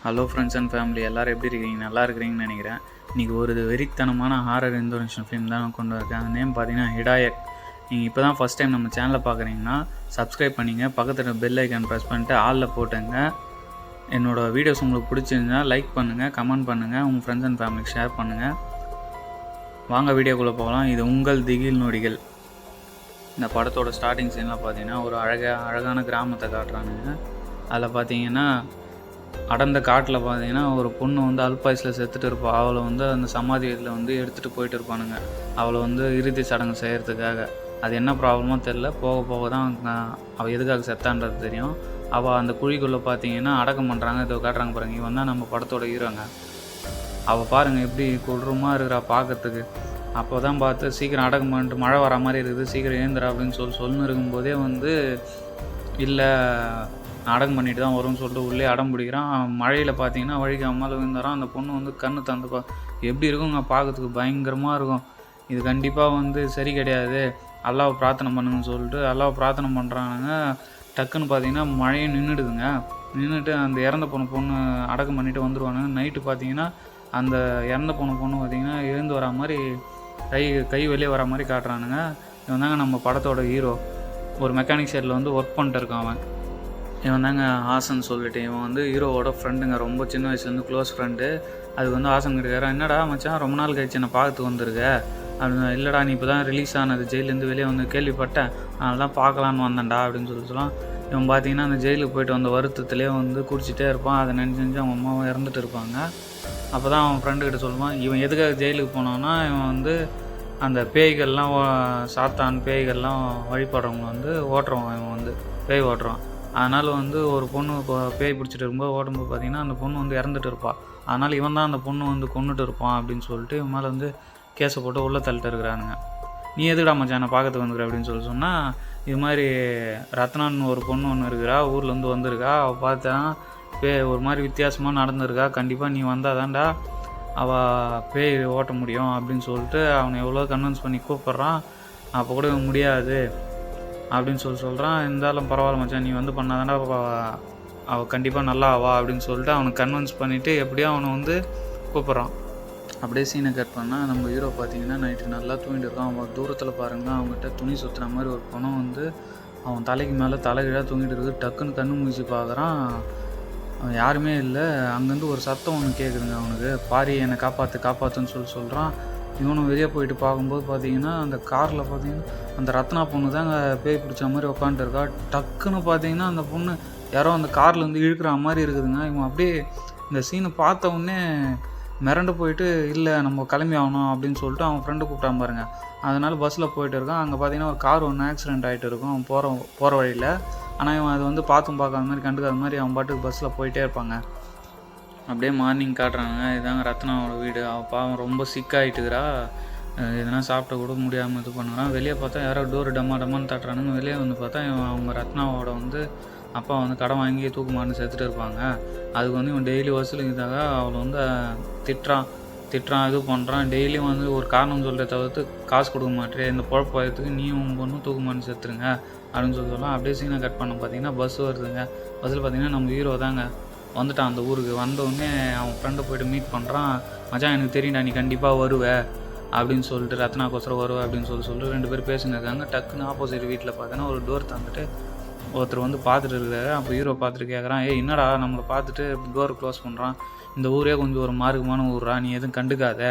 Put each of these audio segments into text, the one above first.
Hello friends and family, எல்லோரும் எப்படி இருக்கீங்க? நல்லா இருக்கிறீங்கன்னு நினைக்கிறேன். இன்றைக்கி ஒரு வெறித்தனமான ஹாரர் இந்தோனேஷியன் ஃபிலிம் தான் நான் கொண்டு வரேன். அந்த நேம் பார்த்தீங்கன்னா ஹிடாயத். நீங்கள் இப்போ தான் ஃபஸ்ட் டைம் நம்ம சேனலை பார்க்குறீங்கன்னா சப்ஸ்கிரைப் பண்ணிங்க, பக்கத்தில் பெல் ஐக்கான் ப்ரெஸ் பண்ணிட்டு ஆலில் போட்டுங்க. என்னோடய வீடியோஸ் உங்களுக்கு பிடிச்சிருந்தா லைக் பண்ணுங்கள், கமெண்ட் பண்ணுங்கள், உங்கள் ஃப்ரெண்ட்ஸ் அண்ட் ஃபேமிலிக்கு ஷேர் பண்ணுங்கள். வாங்க வீடியோக்குள்ளே போகலாம். இது உங்கள் திகில் நொடிகள். இந்த படத்தோட ஸ்டார்டிங் சீன்லாம் பார்த்தீங்கன்னா ஒரு அழகான கிராமத்தை காட்டுறானுங்க. அதில் பார்த்தீங்கன்னா அடர்ந்த காட்டில் பார்த்தீங்கன்னா ஒரு பொண்ணு வந்து அல்பாயுசில் செத்துட்டு இருப்பாள். அவளை வந்து அந்த சமாதியில் வந்து எடுத்துகிட்டு போயிட்டு இருப்பானுங்க. அவளை வந்து இறுதி சடங்கு செய்கிறதுக்காக. அது என்ன ப்ராப்ளமோ தெரில, போக போக தான் அவள் எதுக்காக செத்தான்றது தெரியும். அவள் அந்த குழிக்குள்ளே பார்த்தீங்கன்னா அடக்கம் பண்ணுறாங்க. இதை காட்டுறாங்க பாருங்க. இவன் தான் நம்ம படத்தோட ஹீரோங்க. அவள் பாருங்கள் எப்படி கொடூரமாக இருக்கிறா பார்க்கறதுக்கு. அப்போ தான் பார்த்து சீக்கிரம் அடக்கம் பண்ணிட்டு மழை வர மாதிரி இருக்குது, சீக்கிரம் ஏந்திரா அப்படின்னு சொல்லி இருக்கும்போதே வந்து இல்லை அடக்கம் பண்ணிட்டு தான் வரும்னு சொல்லிட்டு உள்ளே அடம் பிடிக்கிறான். மழையில் பார்த்தீங்கன்னா வழிக்கு அம்மாவில் விழுந்துறான். அந்த பொண்ணு வந்து கண்ணு தந்து எப்படி இருக்குங்க பார்க்கறதுக்கு பயங்கரமாக இருக்கும். இது கண்டிப்பாக வந்து சரி கிடையாது, அல்லாவை பிரார்த்தனை பண்ணுங்கன்னு சொல்லிட்டு அல்லாவை பிரார்த்தனை பண்ணுறானுங்க. டக்குன்னு பார்த்தீங்கன்னா மழையும் நின்றுட்டு அந்த இறந்த பொண்ணு அடக்கம் பண்ணிவிட்டு வந்துடுவானுங்க. நைட்டு பார்த்தீங்கன்னா அந்த இறந்த பொண்ணு பார்த்திங்கன்னா எழுந்து வரா மாதிரி கை வெளியே வர மாதிரி காட்டுறானுங்க. இவன் தாங்க நம்ம படத்தோட ஹீரோ. ஒரு மெக்கானிக் ஷெட்டில் வந்து ஒர்க் பண்ணிட்டு இருக்கான். இவன் தாங்க ஹாசன் சொல்லிட்டு. இவன் வந்து ஹீரோவோட ஃப்ரெண்டுங்க, ரொம்ப சின்ன வயசுலேருந்து க்ளோஸ் ஃப்ரெண்டு. அதுக்கு வந்து ஹாசன் கிடைக்காரா, என்னடா மச்சான் ரொம்ப நாள் கழிச்சு என்னை பார்த்து வந்திருக்க அப்படின்னு. இல்லைடா, நீ இப்போ தான் ரிலீஸ் ஆனது ஜெயிலேருந்து வெளியே வந்து கேள்விப்பட்டேன், அதனால தான் பார்க்கலான்னு வந்தேன்டா அப்படின்னு சொல்லலாம். இவன் பார்த்தீங்கன்னா அந்த ஜெயிலுக்கு போய்ட்டு வந்த வருத்தத்துலேயே வந்து குடிச்சிட்டே இருப்பான். அதை நினச்சி அவங்க அம்மாவும் இறந்துட்டு இருப்பாங்க. அப்போ தான் அவன் ஃப்ரெண்டுக்கிட்ட சொல்லுவான், இவன் எதுக்காக ஜெயிலுக்கு போனான்னா இவன் வந்து அந்த பேய்கள்லாம் சாத்தான் பேய்கள்லாம் வழிபடுறவங்க வந்து ஓட்டுறவன். இவன் வந்து பேய் ஓட்டுறான். அதனால் வந்து ஒரு பொண்ணு பேய் பிடிச்சிட்டு இருக்கும்போது ஓடும்போது பார்த்திங்கன்னா அந்த பொண்ணு வந்து இறந்துட்டு இருப்பாள். அதனால் இவன் தான் அந்த பொண்ணு வந்து கொண்டுட்டு இருப்பான் அப்படின்னு சொல்லிட்டு இவன் மேலே வந்து கேஸை போட்டு உள்ளே தள்ளிட்டு இருக்கிறானுங்க. நீ எதுக்குடா மச்சான் என்னை பார்க்கறதுக்கு வந்துக்கிற அப்படின்னு சொன்னால், இது மாதிரி ரத்னான்னு ஒரு பொண்ணு ஒன்று இருக்கிறா, ஊர்லேருந்து வந்திருக்கா, அவள் பார்த்தா ஒரு மாதிரி வித்தியாசமாக நடந்திருக்கா, கண்டிப்பாக நீ வந்தால் தான்டா அவள் பேய் ஓட்ட முடியும் அப்படின்னு சொல்லிட்டு அவனை எவ்வளோ கன்வின்ஸ் பண்ணி கூப்பிட்றான். அப்போ கூட முடியாது அப்படின்னு சொல்கிறான். இருந்தாலும் பரவாயில்ல மச்சான், நீ வந்து பண்ணாதாண்டா அவள் கண்டிப்பாக நல்லா ஆவா அப்படின்னு சொல்லிட்டு அவனுக்கு கன்வின்ஸ் பண்ணிவிட்டு எப்படியோ அவனை வந்து கூப்பிட்றான். அப்படியே சீனை கட் பண்ணால் நம்ம ஹீரோ பார்த்தீங்கன்னா நைட்டு நல்லா தூங்கிட்டு இருக்கான். அவன் தூரத்தில் பாருங்கள் அவங்ககிட்ட துணி சுற்றுற மாதிரி ஒரு பணம் வந்து அவன் தலைக்கு மேலே தலைகீழாக தூங்கிட்டு இருக்குது. டக்குன்னு கண்ணு மூச்சு பார்க்குறான், அவன் யாருமே இல்லை. அங்கேருந்து ஒரு சத்தம் ஒன்று கேட்குதுங்க அவனுக்கு. பாரி என்னை காப்பாற்றுன்னு சொல்கிறான். இவனும் வெளியே போயிட்டு பார்க்கும்போது பார்த்தீங்கன்னா அந்த காரில் பார்த்தீங்கன்னா அந்த ரத்னா பொண்ணு தாங்க பேய் பிடிச்ச மாதிரி உட்காந்துருக்கா. டக்குன்னு பார்த்தீங்கன்னா அந்த பொண்ணு யாரோ அந்த காரில் வந்து இழுக்கிற மாதிரி இருக்குதுங்க. இவன் அப்படியே இந்த சீனை பார்த்த உடனே மிரண்டு போயிட்டு இல்லை நம்ம கிளம்பி ஆகணும் அப்படின்னு சொல்லிட்டு அவன் ஃப்ரெண்டு கூப்பிட்டான் பாருங்க. அதனால் பஸ்ஸில் போயிட்டு இருக்கான். அங்கே பார்த்தீங்கன்னா ஒரு கார் ஒன்று ஆக்சிடென்ட் ஆகிட்டு இருக்கும் அவன் போகிற வழியில். ஆனால் இவன் அது வந்து பார்க்காத மாதிரி கண்டுக்காத மாதிரி அவன் பாட்டுக்கு பஸ்ஸில் போயிட்டே இருப்பாங்க. அப்படியே மார்னிங் காட்டுறாங்க. இதாங்க ரத்னாவோட வீடு. அவள் பாவம் ரொம்ப சிக்காகிட்டுக்கிறா, எதனா சாப்பிட கூட முடியாமல் இது பண்ணுறான். வெளியே பார்த்தா யாரோ டோர் டம்மான்னு தட்டுறானுங்க. வெளியே வந்து பார்த்தா அவங்க ரத்னாவோட வந்து அப்பா வந்து கடன் வாங்கி தூக்குமான்னு சேர்த்துட்டு இருப்பாங்க. அதுக்கு வந்து இவன் டெய்லி வசூலிக்கிறதாக அவளை வந்து திட்டுறான் இது பண்ணுறான். டெய்லியும் வந்து ஒரு காரணம் சொல்கிறத தவிர்த்து காசு கொடுக்க மாட்டேன், இந்த பொழப்பு வயதுக்கு நீ உங்கள் பொண்ணும் தூக்குமான்னு சேர்த்துருங்க அப்படின்னு சொல்லலாம். அப்படியே சீனை கட் பண்ண பார்த்தீங்கன்னா பஸ் வருதுங்க. பஸ்ஸில் பார்த்தீங்கன்னா நம்ம ஹீரோ தாங்க வந்துட்டான் அந்த ஊருக்கு. வந்தோடனே அவன் ஃப்ரெண்டை போய்ட்டு மீட் பண்ணுறான். மச்சான் எனக்கு தெரியும்டா நீ கண்டிப்பாக வருவேன் அப்படின்னு சொல்லிட்டு, ரத்னாக்கோசரம் வருவேன் அப்படின்னு சொல்லிட்டு 2 பேர் பேசின்னு இருக்காங்க. டக்குன்னு ஆப்போசிட் வீட்டில் பார்த்தோன்னா ஒரு டோர் தந்துட்டு ஒருத்தர் வந்து பார்த்துட்டு இருக்காரு. அப்போ ஹீரோ பார்த்துட்டு கேட்குறான், என்னடா நம்மளை பார்த்துட்டு டோர் க்ளோஸ் பண்ணுறான், இந்த ஊரே கொஞ்சம் ஒரு மார்க்கமான ஊர்ரா, நீ எதுவும் கண்டுக்காத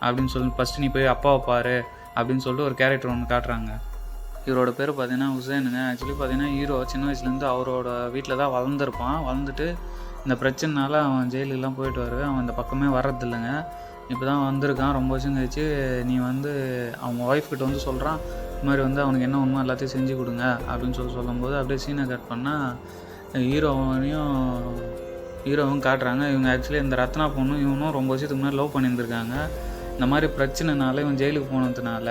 அப்படின்னு சொல்லி ஃபஸ்ட்டு நீ போய் அப்பாவை பாரு அப்படின்னு சொல்லிட்டு ஒரு கேரக்டர் ஒன்று காட்டுறாங்க. இவரோட பேர் பார்த்தீங்கன்னா ஹுசேனுங்க. ஆக்சுவலி பார்த்தீங்கன்னா ஹீரோ சின்ன வயசுலேருந்து அவரோட வீட்டில் தான் வளர்ந்துட்டு இந்த பிரச்சனைனால அவன் ஜெயிலுக்கெலாம் போயிட்டு வருவேன். அவன் இந்த பக்கமே வர்றதில்லைங்க. இப்போ தான் வந்திருக்கான். ரொம்ப வருஷம் கழிச்சு நீ வந்து அவங்க ஒய்ஃப்கிட்ட வந்து சொல்கிறான், இது மாதிரி வந்து அவனுக்கு என்ன உண்மை எல்லாத்தையும் செஞ்சு கொடுங்க அப்படின்னு சொல்லும்போது அப்படியே சீனை கட் பண்ணால் ஹீரோவும் காட்டுறாங்க. இவங்க ஆக்சுவலி இந்த ரத்னா பொண்ணு இவனும் ரொம்ப வருஷத்துக்கு முன்னாடி லவ் பண்ணியிருந்திருக்காங்க. இந்த மாதிரி பிரச்சனைனால இவன் ஜெயிலுக்கு போனதுனால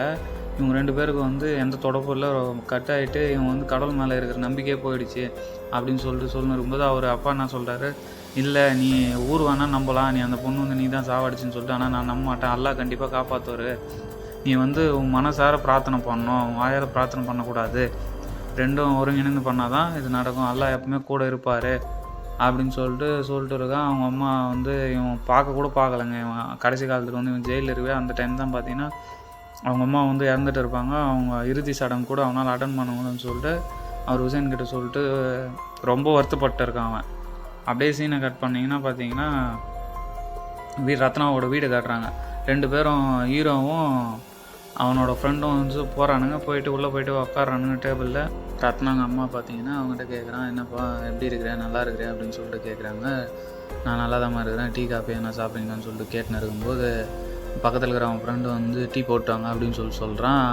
இவங்க 2 பேருக்கு வந்து எந்த தொடர்பும் இல்லை, கட் ஆகிட்டு இவன் வந்து கடவுள் மேலே இருக்கிற நம்பிக்கையே போயிடுச்சு அப்படின்னு சொல்லிட்டு இருக்கும்போது அவர் அப்பா என்ன சொல்கிறாரு, இல்லை நீ ஊர் வேணால் நம்பலாம், நீ அந்த பொண்ணு வந்து நீ தான் சாவடிச்சின்னு சொல்லிட்டு, ஆனால் நான் நம்ப மாட்டேன், அல்லாஹ் கண்டிப்பாக காப்பாற்றுவார், நீ வந்து உன் மனசார பிரார்த்தனை பண்ணணும், உன் வாயால் பிரார்த்தனை பண்ணக்கூடாது, 2ம் ஒருங்கிணைந்து பண்ணால் தான் இது நடக்கும், அல்லாஹ் எப்பவுமே கூட இருப்பார் அப்படின்னு சொல்லிட்டு இருக்கான். அவங்க அம்மா வந்து இவன் பார்க்க கூட பார்க்கலங்க. இவன் கடைசி காலத்தில் வந்து இவன் ஜெயிலில் இருக்கவே அந்த டைம் தான் பார்த்தீங்கன்னா அவங்க அம்மா வந்து இறந்துட்டு இருப்பாங்க. அவங்க இறுதி சடங்கு கூட அவனால் அட்டன் பண்ண முடியும்னு சொல்லிட்டு அவர் ஹுசைன் கிட்ட சொல்லிட்டு ரொம்ப வருத்தப்பட்டு இருக்கான் அவன். அப்படியே சீனை கட் பண்ணிங்கன்னா பார்த்தீங்கன்னா ரத்னாவோட வீடு காட்டுறாங்க. 2 பேரும் ஹீரோவும் அவனோட ஃப்ரெண்டும் வந்து போகிறானுங்க. உள்ளே போயிட்டு உட்காடுறானுங்க டேபிளில். ரத்னாங்க அம்மா பார்த்தீங்கன்னா அவங்ககிட்ட கேட்குறான், என்னப்பா எப்படி இருக்கிறேன், நல்லா இருக்கிறேன் அப்படின்னு சொல்லிட்டு கேட்குறாங்க. நான் நல்லா தான் இருக்கிறேன், டீ காஃபி என்ன சாப்பிட்றீங்கன்னு சொல்லிட்டு கேட்டுன்னு இருக்கும்போது பக்கத்தில் இருக்கிற அவன் ஃப்ரெண்டு வந்து டீ போட்டாங்க அப்படின்னு சொல்கிறான்.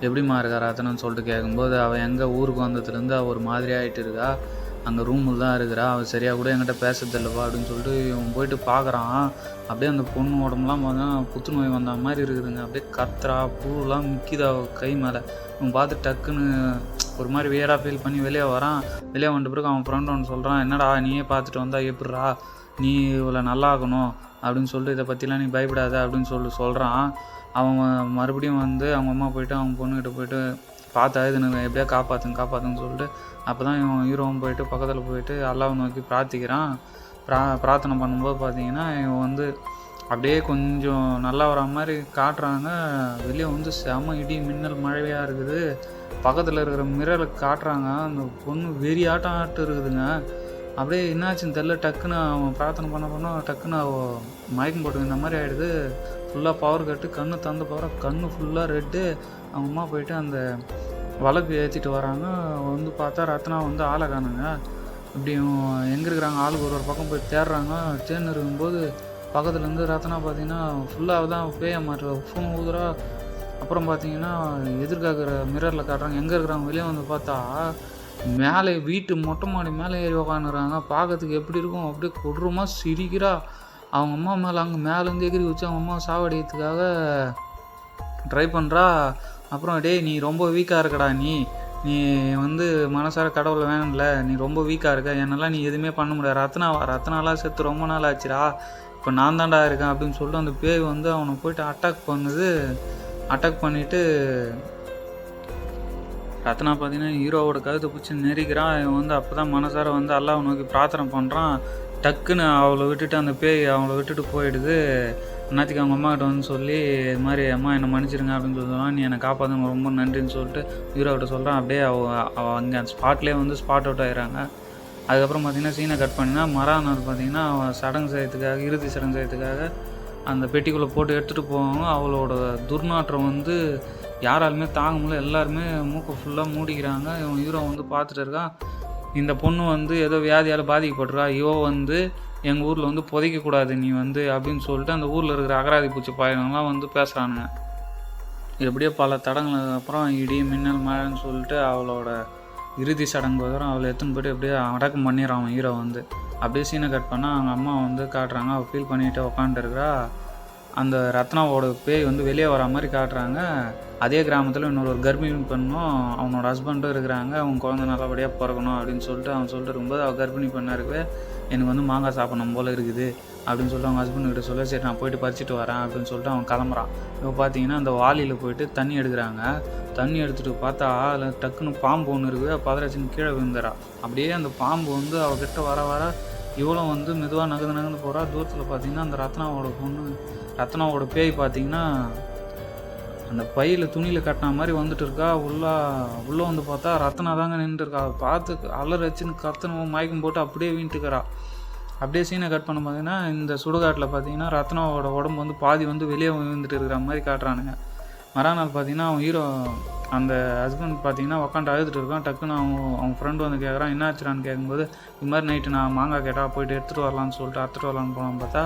எப்படிமா இருக்கா ரத்னான்னு சொல்லிட்டு கேட்கும்போது அவன் எங்கள் ஊருக்கு வந்ததுலேருந்து அவள் ஒரு மாதிரி ஆகிட்டு இருக்கா, அங்கே ரூமில் தான் இருக்கிறா, அவள் சரியாக கூட என்கிட்ட பேசுறதில்லப்பா அப்படின்னு சொல்லிட்டு இவன் போயிட்டு பார்க்குறான். அப்படியே அந்த பொண்ணு உடம்புலாம் பார்த்தீங்கன்னா புத்துநோய் வந்த மாதிரி இருக்குதுங்க. அப்படியே கத்துறா, பூலாம் மிக்கிதா கை மேலே. இவன் பார்த்து டக்குன்னு ஒரு மாதிரி வேறாக ஃபீல் பண்ணி வெளியே வரான். வெளியே வந்த பிறகு அவன் ஃப்ரெண்டு ஒன்று சொல்கிறான், என்னடா நீயே பார்த்துட்டு வந்தா எப்படிரா, நீ இவ்வளோ நல்லாகணும் அப்படின்னு சொல்லிட்டு இதை பற்றிலாம் நீ பயப்படாத அப்படின்னு சொல்கிறான். அவன் மறுபடியும் வந்து அவங்க அம்மா போயிட்டு அவங்க பொண்ணுக்கிட்ட போயிட்டு பார்த்தா இது எப்படியா காப்பாற்றுன்னு சொல்லிட்டு அப்போ தான் இவன் ஹீரோவும் போயிட்டு பக்கத்தில் போயிட்டு அல்லாஹ்வை நோக்கி பிரார்த்திக்கிறான். பிரார்த்தனை பண்ணும்போது பார்த்தீங்கன்னா இவன் வந்து அப்படியே கொஞ்சம் நல்லா வர மாதிரி காட்டுறாங்க. வெளியே வந்து செம இடி மின்னல் மழையாக இருக்குது. பக்கத்தில் இருக்கிற மிரரை காட்டுறாங்க. அந்த பொண்ணு வெறியாட்டம் இருக்குதுங்க. அப்படியே என்னாச்சுன்னு தெரில. டக்குன்னு அவன் பிரார்த்தனை பண்ண டக்குன்னு மயக்கம் போட்டு இந்த மாதிரி ஆகிடுது. ஃபுல்லாக பவர் கட்டு, கண்ணு தந்து போகிற கண்ணு ஃபுல்லாக ரெட்டு. அவங்க அம்மா போயிட்டு அந்த வழக்கு ஏற்றிட்டு வராங்க. வந்து பார்த்தா ரத்னா வந்து ஆளை காணுங்க. இப்படியும் எங்கே இருக்கிறாங்க ஆளுக்கு ஒரு பக்கம் போய் தேடுறாங்க. தேர்ந்து இருக்கும்போது பக்கத்துலேருந்து ரத்னா பார்த்தீங்கன்னா ஃபுல்லாக தான் பேய மாட்டுற ஃபோன் ஊதுறா. அப்புறம் பார்த்தீங்கன்னா எதிர்காக்கிற மிரரில் காட்டுறாங்க. எங்கே இருக்கிறாங்க வெளியே வந்து பார்த்தா மேலே வீட்டு மொட்டை மாடி மேலே ஏறி உக்காந்துறாங்க. பார்க்கறதுக்கு எப்படி இருக்கும், அப்படியே கொடூரமாக சிரிக்கிறா. அவங்க அம்மா மேலே அங்கே மேலேருந்து எகிரி வச்சு அவங்க அம்மா சாவடிக்கிறதுக்காக ட்ரை பண்ணுறா. அப்புறம் டேய் நீ ரொம்ப வீக்காக இருக்கடா, நீ வந்து மனசார கடவுளை வேணும்ல, நீ ரொம்ப வீக்காக இருக்க, என்னெல்லாம் நீ எதுவுமே பண்ண முடியாது, ரத்னாலாம் செத்து ரொம்ப நாள் ஆச்சுடா, இப்போ நான் தான்டா இருக்கேன் அப்படின்னு சொல்லிட்டு அந்த பேய் வந்து அவனை போயிட்டு அட்டாக் பண்ணிவிட்டு ரத்னா பார்த்தீங்கன்னா ஹீரோவோட கழுத்தை பிடிச்சி நெரிக்கிறான். இவன் வந்து அப்போ தான் மனசார வந்து அல்லாஹ்வை நோக்கி பிரார்த்தனை பண்ணுறான். டக்குன்னு அவளை விட்டுட்டு அந்த பேய் அவளை விட்டுட்டு போயிடுது. அண்ணாத்திக்கு அவங்க அம்மா கிட்ட வந்து சொல்லி இது மாதிரி அம்மா என்னை மன்னிச்சிருங்க அப்படின்னு சொல்லுவான், நீ என்னை காப்பாற்றுங்க ரொம்ப நன்றின்னு சொல்லிட்டு ஹீரோக்கிட்ட சொல்கிறான். அப்படியே அவள் அங்கே அந்த ஸ்பாட்லேயே வந்து ஸ்பாட் அவுட் ஆகிறாங்க. அதுக்கப்புறம் பார்த்திங்கன்னா சீனை கட் பண்ணினா மறாநாள் பார்த்திங்கன்னா அவன் சடங்கு செய்யறதுக்காக இறுதி சடங்கு செய்யறதுக்காக அந்த பெட்டிக்குள்ளே போட்டு எடுத்துகிட்டு போவாங்க. அவளோட துர்நாற்றம் வந்து யாராலுமே தாங்க முடியல. எல்லாருமே மூக்கை ஃபுல்லாக மூடிக்கிறாங்க. இவன் ஹீரோ வந்து பார்த்துட்டு இருக்கான். இந்த பொண்ணு வந்து ஏதோ வியாதியால் பாதிக்கப்பட்டிருக்கா, இவ வந்து எங்கள் ஊரில் வந்து புதைக்கக்கூடாது நீ வந்து அப்படின்னு சொல்லிட்டு அந்த ஊரில் இருக்கிற அகராதி பூச்சி பாயங்கள்லாம் வந்து பேசுகிறானுங்க. எப்படியோ பல தடங்களுக்கு அப்புறம் இடி மின்னல் மழைன்னு சொல்லிட்டு அவளோட இறுதி சடங்கு வரும். அவளை எடுத்துன்னு போய்ட்டு அப்படியே அடக்கம் பண்ணிடுறான் அவன் ஹீரோ வந்து. அப்படியே சீனை கட் பண்ணால் அவங்க அம்மா வந்து காட்டுறாங்க. அவள் ஃபீல் பண்ணிட்டு உக்காந்துருக்கிறா. அந்த ரத்னாவோட பேய் வந்து வெளியே வர மாதிரி காட்டுறாங்க. அதே கிராமத்தில் இன்னொரு கர்ப்பிணி பெண்ணும் அவனோட ஹஸ்பண்டும் இருக்கிறாங்க. அவங்க குழந்தை நல்லபடியாக பிறக்கணும் அப்படின்னு சொல்லிட்டு அவன் சொல்லிட்டு இருக்கும்போது அவள் கர்ப்பிணி பெண்ணாக இருக்கவே எனக்கு வந்து மாங்காய் சாப்பிடணும் போல் இருக்குது அப்படின்னு சொல்லிட்டு அவங்க ஹஸ்பண்ட்கிட்ட சொல்ல, சரி நான் போயிட்டு பறிச்சுட்டு வரேன் அப்படின்னு சொல்லிட்டு அவன் கிளம்புறான். இப்போ பார்த்தீங்கன்னா அந்த வாளியில் போயிட்டு தண்ணி எடுக்கிறாங்க. தண்ணி எடுத்துகிட்டு பார்த்தா அதில் டக்குன்னு பாம்பு ஒன்று இருக்குது. பதறச்சின்னு கீழே விழுந்துறா. அப்படியே அந்த பாம்பு வந்து அவகிட்ட வர இவளும் வந்து மெதுவாக நகர்ந்து போகிறா. தூரத்தில் பார்த்தீங்கன்னா அந்த ரத்னாவோட பேய் பார்த்தீங்கன்னா அந்த பையில் துணியில் கட்டின மாதிரி வந்துட்டு இருக்கா. உள்ளே வந்து பார்த்தா ரத்னா தாங்க நின்றுட்டு இருக்கா. பார்த்து அலர் வச்சுன்னு கத்தணும் மயக்கம் போட்டு அப்படியே வீண்ட்டுக்கிறா. அப்படியே சீனை கட் பண்ண பார்த்தீங்கன்னா இந்த சுடுகாட்டில் பார்த்தீங்கன்னா ரத்னாவோட உடம்பு வந்து பாதி வந்து வெளியே விழுந்துட்டு இருக்கிற மாதிரி காட்டுறானுங்க. மறுநாள் பார்த்தீங்கன்னா அவன் ஹீரோ அந்த ஹஸ்பண்ட் பார்த்தீங்கன்னா உக்காண்டு அழுதுட்டு இருக்கான். டக்குன்னு அவன் ஃப்ரெண்டு வந்து கேட்குறான், என்ன ஆச்சுறான்னு கேட்கும்போது இது மாதிரி நைட்டு நான் மாங்காய் கேட்டால் போயிட்டு எடுத்துகிட்டு வரலான்னு சொல்லிட்டு அறுத்துட்டு வரலான்னு போனான்னு பார்த்தா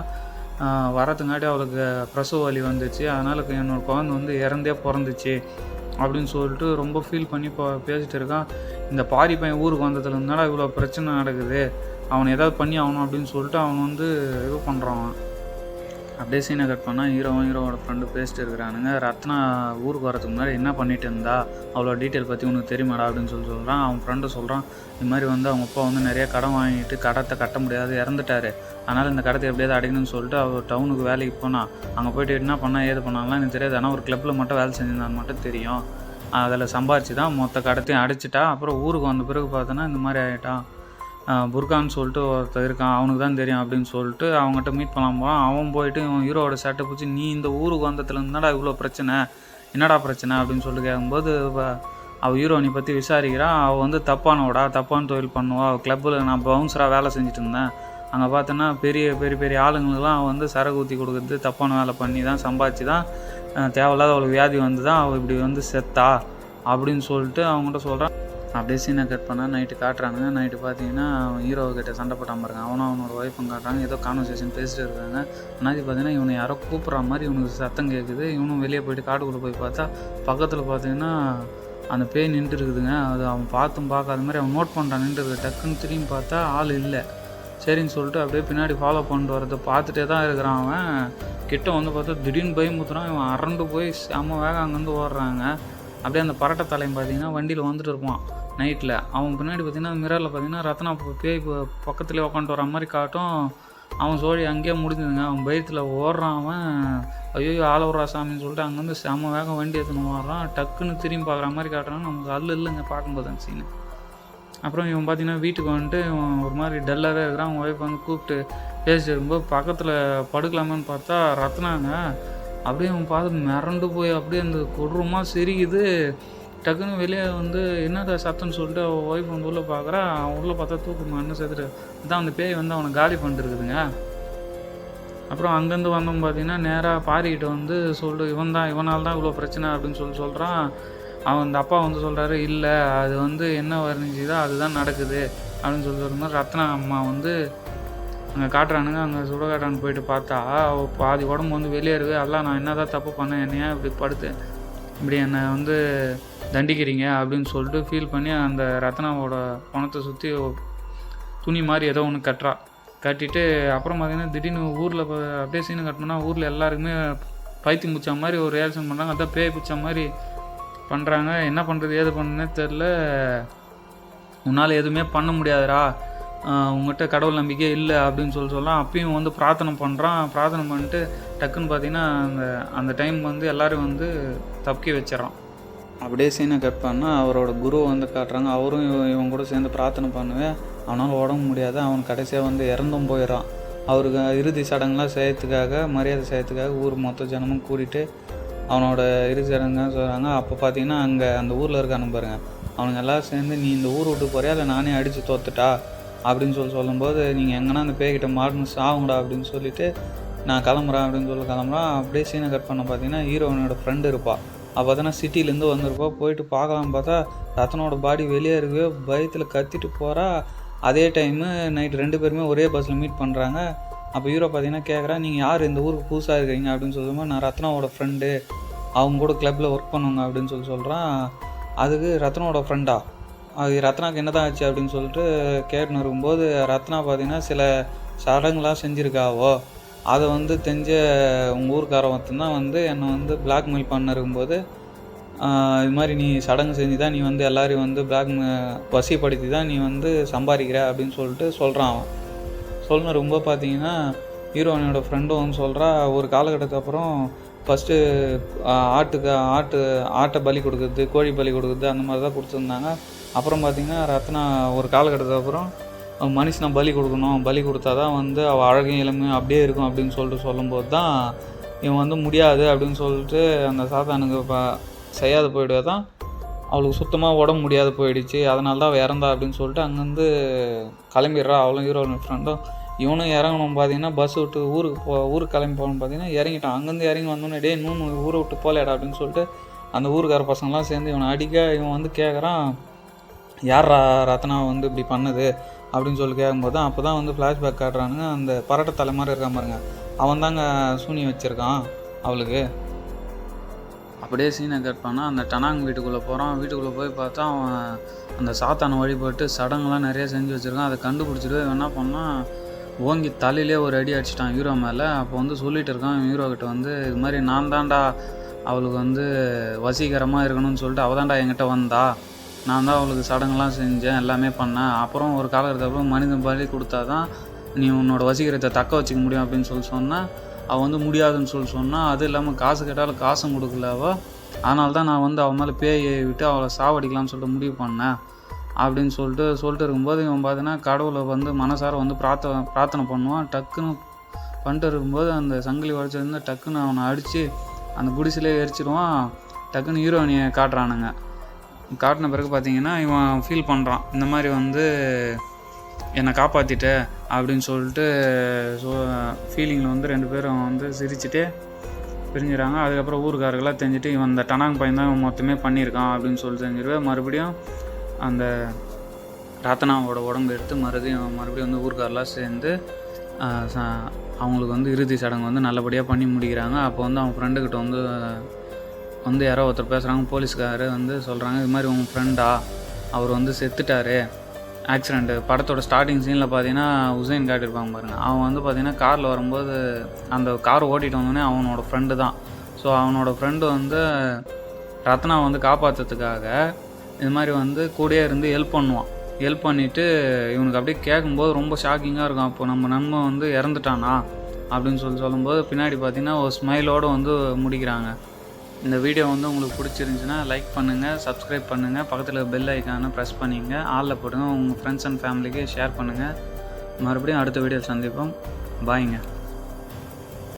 வரதுங்காட்டி அவளுக்கு பிரசவ வலி வந்துச்சு. அதனால் என்னோடய குழந்தை வந்து இறந்தே பிறந்துச்சு அப்படின்னு சொல்லிட்டு ரொம்ப ஃபீல் பண்ணி பேசிகிட்டு இருக்கான். இந்த பாரி பையன் ஊருக்கு வந்ததுலேருந்தாலும் இவ்வளோ பிரச்சனை நடக்குது, அவனை ஏதாவது பண்ணி ஆகணும் அப்படின்னு சொல்லிட்டு அவன் வந்து இது பண்ணுறான். அப்படியே சீனை கட் பண்ணால் ஹீரோவோட ஃப்ரெண்டு பேசிட்டு இருக்கிறானுங்க. ரத்னா ஊருக்கு வரதுக்கு முன்னாடி என்ன பண்ணிட்டு இருந்தா அவ்வளோ டீட்டெயில் பற்றி உனக்கு தெரியுமாடா அப்படின்னு சொல்கிறான். அவன் ஃப்ரெண்டு சொல்கிறான், இது மாதிரி வந்து அவங்க அப்பா வந்து நிறைய கடன் வாங்கிட்டு கடத்தை கட்ட முடியாது இறந்துட்டார், அதனால் இந்த கடத்தை எப்படியாவது அடைக்கணும்னு சொல்லிட்டு அவர் டவுனுக்கு வேலைக்கு போனால் அங்கே போய்ட்டு என்ன பண்ணால் ஏது பண்ணாலாம் எனக்கு தெரியாது, ஆனால் ஒரு கிளப்பில் மட்டும் வேலை செஞ்சிருந்தான்னு மட்டும் தெரியும். அதில் சம்பாரிச்சு தான் மொத்த கடத்தையும் அடைச்சிட்டா. அப்புறம் ஊருக்கு வந்த பிறகு பார்த்தோன்னா இந்த மாதிரி ஆகிட்டான். புர்கான்னு சொல்லிட்டு ஒருத்தர் இருக்கான், அவனுக்கு தான் தெரியும் அப்படின்னு சொல்லிட்டு அவங்ககிட்ட மீட் பண்ணலாம் போகிறான். அவன் போயிட்டு இவன் ஹீரோவோட சட்டை பிடிச்சி, நீ இந்த ஊருக்கு வந்ததுலேருந்து என்னடா இவ்வளோ பிரச்சனை, என்னடா பிரச்சனை அப்படின்னு சொல்லிட்டு கேட்கும்போது அவள் ஹீரோயினை பற்றி விசாரிக்கிறான். அவள் வந்து தப்பான தொழில் பண்ணுவா. அவள் கிளப்பில் நான் பவுன்சராக வேலை செஞ்சுட்டு இருந்தேன். அங்கே பார்த்தோன்னா பெரிய பெரிய பெரிய ஆளுங்களுக்கெல்லாம் அவள் வந்து சரக்கு ஊற்றி கொடுக்குறது, தப்பான வேலை பண்ணி தான் சம்பாதிச்சு தான் தேவையில்லாத அவளுக்கு வியாதி வந்து தான் அவள் இப்படி வந்து செத்தா அப்படின்னு சொல்லிட்டு அவங்ககிட்ட சொல்கிறான். அப்படியே சீனை கட் பண்ணால் நைட்டு காட்டுறானுங்க. நைட்டு பார்த்தீங்கன்னா அவன் ஹீரோக்கிட்ட சண்டை போட்டாமல் இருக்கான். அவனும் அவனோட ஒய்ஃபும் காட்டுறாங்க. ஏதோ கான்வர்சேஷன் பேசிட்டு இருக்காங்க. அண்ணாச்சி பார்த்தீங்கன்னா இவனை யாரோ கூப்பிட்ற மாதிரி இவனுக்கு சத்தம் கேட்குது. இவனும் வெளியே போயிட்டு காட்டுக்குள்ளே போய் பார்த்தா பக்கத்தில் பார்த்தீங்கன்னா அந்த பேய் நின்று இருக்குதுங்க. அது அவன் பார்க்காத மாதிரி அவன் நோட் பண்ணுறான் நின்று இருக்குது. டக்குன்னு திரும்பி பார்த்தா ஆள் இல்லை. சரின்னு சொல்லிட்டு அப்படியே பின்னாடி ஃபாலோ பண்ணிட்டு வரதை பார்த்துட்டே தான் இருக்கிறான். அவன் கிட்ட வந்து பார்த்தா திடீர்னு பயமுத்துறான். இவன் அரண்டு போய் செம்ம வேகம் அங்கேருந்து ஓடுறாங்க. அப்படியே அந்த பரட்டை தலையும் பார்த்தீங்கன்னா வண்டியில் வந்துட்டு இருப்பான் நைட்டில். அவன் பின்னாடி பார்த்தீங்கன்னா மிரரில் பார்த்தீங்கன்னா ரத்னா பேய் பக்கத்துலேயே உட்காந்துட்டு வர மாதிரி காட்டும். அவன் சோழி அங்கேயே முடிஞ்சுதுங்க. அவன் பயத்தில் ஓடுறான். அவன் ஐயோ ஆளவுரா சாமின்னு சொல்லிட்டு அங்கேருந்து செம்ம வேகம் வண்டி எடுத்துன்னு ஓடுறான். டக்குன்னு திரும்பி பார்க்குற மாதிரி காட்டுறான்னு நமக்கு அல்லு இல்லைங்க பார்க்கும்போது அந்த சீனு. அப்புறம் இவன் பார்த்தீங்கன்னா வீட்டுக்கு வந்துட்டு இவன் ஒரு மாதிரி டல்லாகவே இருக்கிறான். அவன் ஒய்ஃப் வந்து கூப்பிட்டு பேசிட்டு இருக்கும்போது பக்கத்தில் படுக்கலாமான்னு பார்த்தா ரத்னாங்க. அப்படியே அவன் பார்த்து மிரண்டு போய் அப்படியே அந்த கொடூரமாக சிரிக்குது. டக்குன்னு வெளியே வந்து என்னடா சத்தம்னு சொல்லிட்டு அவன் ஒய்ஃப் வந்து உள்ளே பார்க்குறா. அவன் உள்ளே பார்த்தா தூக்குமா என்ன சேர்த்துட்டு தான் அந்த பேய் வந்து அவனை காலி பண்ணிட்டு இருக்குதுங்க. அப்புறம் அங்கேருந்து வந்தோம் பார்த்தீங்கன்னா நேராக பாரிக்கிட்ட வந்து சொல்லிட்டு இவனால் தான் இவ்வளோ பிரச்சனை அப்படின்னு சொல்கிறான். அவன் அந்த அப்பா வந்து சொல்கிறாரு, இல்லை அது வந்து என்ன வர்ணிச்சுதோ அதுதான் நடக்குது அப்படின்னு சொல்லும்போது ரத்னா அம்மா வந்து அங்கே காட்டுறானுங்க. அங்கே சுடகாட்டான்னு போயிட்டு பார்த்தா அவள் பாதி உடம்பு வந்து வெளியே இருக்கு. எல்லாம் நான் என்ன தான் தப்பு பண்ணேன், என்னையா இப்படி என்னை வந்து தண்டிக்கிறீங்க அப்படின்னு சொல்லிட்டு ஃபீல் பண்ணி அந்த ரத்னாவோட பணத்தை சுற்றி துணி மாதிரி ஏதோ ஒன்று கட்டிட்டு அப்புறம் பார்த்தீங்கன்னா திடீர்னு ஊரில் அப்படியே சீனை கட்டினோன்னா ஊரில் எல்லாருக்குமே பைத்தியம் பிடிச்ச மாதிரி ஒரு ரியாக்ஷன் பண்ணுறாங்க. அதான் பேய் பிடிச்ச மாதிரி பண்ணுறாங்க. என்ன பண்ணுறது ஏது பண்ணுன்னே தெரில. உன்னால் எதுவுமே பண்ண முடியாதுடா, உங்கள்கிட்ட கடவுள் நம்பிக்கை இல்லை அப்படின்னு சொல்லலாம். அப்பயும் வந்து பிரார்த்தனை பண்ணுறான். பிரார்த்தனை பண்ணிட்டு டக்குன்னு பார்த்தீங்கன்னா அந்த டைம் வந்து எல்லோரும் வந்து தப்பிக்க வச்சிடறான். அப்படியே சீனை கட் பண்ணால் அவரோட குரு வந்து காட்டுறாங்க. அவரும் இவன் கூட சேர்ந்து பிரார்த்தனை பண்ணுவேன். அவனால் உடம்பு முடியாது. அவன் கடைசியாக வந்து இறந்தும் போயிடறான். அவருக்கு இறுதி சடங்குலாம் செய்யறதுக்காக மரியாதை செய்யறதுக்காக ஊர் மொத்த ஜனமும் கூட்டிகிட்டு அவனோட இறுதி சடங்குன்னு சொல்கிறாங்க. அப்போ பார்த்தீங்கன்னா அங்கே அந்த ஊரில் இருக்கானு பாருங்க, அவனுங்க எல்லோரும் சேர்ந்து நீ இந்த ஊர் விட்டு போறியா இல்லை நானே அடித்து தோத்துட்டா அப்படின்னு சொல்லும்போது நீங்கள் எங்கன்னா அந்த பேய்கிட்ட மாடணும் சாவுங்கடா அப்படின்னு சொல்லிவிட்டு நான் கிளம்புறேன் அப்படின்னு கிளம்புறான். அப்படியே சீனை கட் பண்ண பார்த்தீங்கன்னா ஹீரோனோட ஃப்ரெண்டு இருப்பாள். அப்போ பார்த்தோன்னா சிட்டிலேருந்து வந்திருப்பா. போயிட்டு பார்க்கலாம் பார்த்தா ரத்னோட பாடி வெளியே இருக்கு. பயத்தில் கத்திட்டு போகிறா. அதே டைமு நைட்டு 2 பேருமே ஒரே பஸ்ஸில் மீட் பண்ணுறாங்க. அப்போ ஹீரோ பார்த்தீங்கன்னா கேட்குறா, நீங்கள் யார் இந்த ஊருக்கு புதுசாக இருக்கிறீங்க அப்படின்னு சொல்லும்போது நான் ரத்னாவோட ஃப்ரெண்டு, அவங்க கூட கிளப்பில் ஒர்க் பண்ணுவாங்க அப்படின்னு சொல்கிறான். அதுக்கு ரத்னாவோட ஃப்ரெண்டா, அது ரத்னாவுக்கு என்ன தான் ஆச்சு அப்படின்னு சொல்லிட்டு கேட்டுன்னு இருக்கும்போது ரத்னா பார்த்தீங்கன்னா சில சடங்குலாம் செஞ்சுருக்காவோ அதை வந்து தெரிஞ்ச உங்கள் ஊருக்காரன் மட்டும்தான் வந்து என்னை வந்து பிளாக்மெயில் பண்ண இருக்கும்போது இது மாதிரி நீ சடங்கு செஞ்சு தான் நீ வந்து எல்லோரையும் வந்து வசிப்படுத்தி தான் நீ வந்து சம்பாதிக்கிற அப்படின்னு சொல்லிட்டு சொல்கிறான். அவன் சொல்லணும் ரொம்ப பார்த்தீங்கன்னா ஹீரோயினோட ஃப்ரெண்டும் வந்து சொல்கிறா, ஒரு காலகட்டத்துக்கு அப்புறம் ஃபஸ்ட்டு ஆட்டை பலி கொடுக்குறது, கோழி பலி கொடுக்குறது அந்த மாதிரி தான் கொடுத்துருந்தாங்க. அப்புறம் பார்த்திங்கன்னா ரத்னா ஒரு காலகட்டத்துக்கு அப்புறம் மனுஷனை பலி கொடுக்கணும், பலி கொடுத்தா தான் வந்து அவள் அழகும் இளமையும் அப்படியே இருக்கும் அப்படின்னு சொல்லிட்டு சொல்லும்போது தான் இவன் வந்து முடியாது அப்படின்னு சொல்லிட்டு அந்த சாத்தானுக்கு செய்யாது போயிடுவா தான் அவளுக்கு சுத்தமாக உடம்பு முடியாது போயிடுச்சு. அதனால தான் அவள் இறந்தா அப்படின்னு சொல்லிட்டு அங்கேருந்து கிளம்பிடுறா. அவளும் ஹீரோயின் ஃப்ரெண்டும். இவனும் இறங்கணும் பார்த்தீங்கன்னா பஸ் விட்டு ஊருக்கு கிளம்பி போகணும் பார்த்தீங்கன்னா இறங்கிட்டான். அங்கேருந்து இறங்கி வந்தோன்னே டே இன்னும் ஊரை விட்டு போகலடா அப்படின்னு சொல்லிட்டு அந்த ஊருக்கார பசங்களாம் சேர்ந்து இவனை அடிக்க இவன் வந்து கேட்குறான், யார் ரத்னா வந்து இப்படி பண்ணுது அப்படின்னு சொல்லி கேட்கும்போது தான் அப்போ தான் வந்து ஃப்ளாஷ்பேக் காட்டுறானுங்க. அந்த பரட்டை தலை மாதிரி இருக்கான் பாருங்க, அவன் தாங்க சூனி வச்சுருக்கான் அவளுக்கு. அப்படியே சீனை கட் பண்ணால் அந்த டனாங் வீட்டுக்குள்ளே போகிறான். வீட்டுக்குள்ளே போய் பார்த்தா அவன் அந்த சாத்தானை வழிபட்டு சடங்குலாம் நிறைய செஞ்சு வச்சுருக்கான். அதை கண்டுபிடிச்சிட்டு என்ன பண்ணால் ஓங்கி தலையிலே ஒரு அடி அடிச்சிட்டான் ஹீரோ மேலே. அப்போ வந்து சொல்லிகிட்டு இருக்கான் ஹீரோக்கிட்ட வந்து இது மாதிரி நான் தான்டா அவளுக்கு வந்து வசீகரமாக இருக்கணும்னு சொல்லிட்டு அவள் தான்டா என்கிட்ட வந்தா, நான் தான் அவளுக்கு சடங்குலாம் செஞ்சேன், எல்லாமே பண்ணேன். அப்புறம் ஒரு காலகட்டத்துக்கு அப்புறம் மனிதன் பலி கொடுத்தா தான் நீ உன்னோட வசீகரத்தை தக்க வச்சுக்க முடியும் அப்படின்னு சொன்னால் அவள் வந்து முடியாதுன்னு சொன்னால், அது இல்லாமல் காசு கேட்டாலும் காசும் கொடுக்கல அவள். அதனால தான் நான் வந்து அவன் மேலே பேயை விட்டு அவளை சாவடிக்கலாம்னு சொல்லிட்டு முடிவு பண்ணேன் அப்படின்னு சொல்லிட்டு இருக்கும்போது இவன் பார்த்தீங்கன்னா கடவுளை வந்து மனசார வந்து பிரார்த்தனை பண்ணுவான். டக்குன்னு பண்ணிட்டு இருக்கும்போது அந்த சங்கிலி உடச்சிருந்து டக்குன்னு அவனை அடித்து அந்த குடிசிலே எரிச்சிடுவான். டக்குன்னு ஹீரோயினியை காட்டுறானுங்க. காட்டின பிறகு பார்த்தீங்கன்னா இவன் ஃபீல் பண்ணுறான், இந்த மாதிரி வந்து என்னை காப்பாற்றிட்ட அப்படின்னு சொல்லிட்டு. ஃபீலிங்கில் வந்து 2 பேரும் வந்து சிரிச்சுட்டு பிரிஞ்சுறாங்க. அதுக்கப்புறம் ஊருக்காரர்களாக தெரிஞ்சுட்டு இவன் இந்த டனாங் பையன் தான் இவன் மொத்தமே பண்ணியிருக்கான் அப்படின்னு சொல்லிட்டு தெரிஞ்சிருவேன். மறுபடியும் அந்த ரத்னாவோட உடம்பு எடுத்து மறுபடியும் வந்து ஊருக்காரெலாம் சேர்ந்து அவங்களுக்கு வந்து இறுதி சடங்கு வந்து நல்லபடியாக பண்ணி முடிக்கிறாங்க. அப்போ வந்து அவன் ஃப்ரெண்டுக்கிட்ட வந்து யாரோ ஒருத்தர் பேசுகிறாங்க. போலீஸ்காரர் வந்து சொல்கிறாங்க, இது மாதிரி உங்கள் ஃப்ரெண்டா, அவர் வந்து செத்துட்டார் ஆக்சிடெண்ட்டு. படத்தோட ஸ்டார்டிங் சீனில் பார்த்தீங்கன்னா உசைன் காட்டியிருப்பாங்க பாருங்கள். அவன் வந்து பார்த்தீங்கன்னா காரில் வரும்போது அந்த கார் ஓட்டிகிட்டு வந்தோடனே அவனோட ஃப்ரெண்டு தான். ஸோ அவனோட ஃப்ரெண்டு வந்து ரத்னா வந்து காப்பாற்றுறதுக்காக இது மாதிரி வந்து கூடயே இருந்து ஹெல்ப் பண்ணுவான். ஹெல்ப் பண்ணிவிட்டு இவனுக்கு அப்படியே கேட்கும்போது ரொம்ப ஷாக்கிங்காக இருக்கும். அப்போ நம்ம நண்பன் வந்து இறந்துட்டானா அப்படின்னு சொல்லும்போது பின்னாடி பார்த்தீங்கன்னா ஒரு ஸ்மைலோடு வந்து முடிக்கிறாங்க. இந்த வீடியோ வந்து உங்களுக்கு பிடிச்சிருந்துச்சுன்னா லைக் பண்ணுங்கள், சப்ஸ்கிரைப் பண்ணுங்கள், பக்கத்தில் பெல் ஐக்கானை ப்ரெஸ் பண்ணிங்க, ஆளில் போடுங்க, உங்கள் ஃப்ரெண்ட்ஸ் அண்ட் ஃபேமிலிக்கு ஷேர் பண்ணுங்கள். மறுபடியும் அடுத்த வீடியோ சந்திப்போம். பாய்ங்க.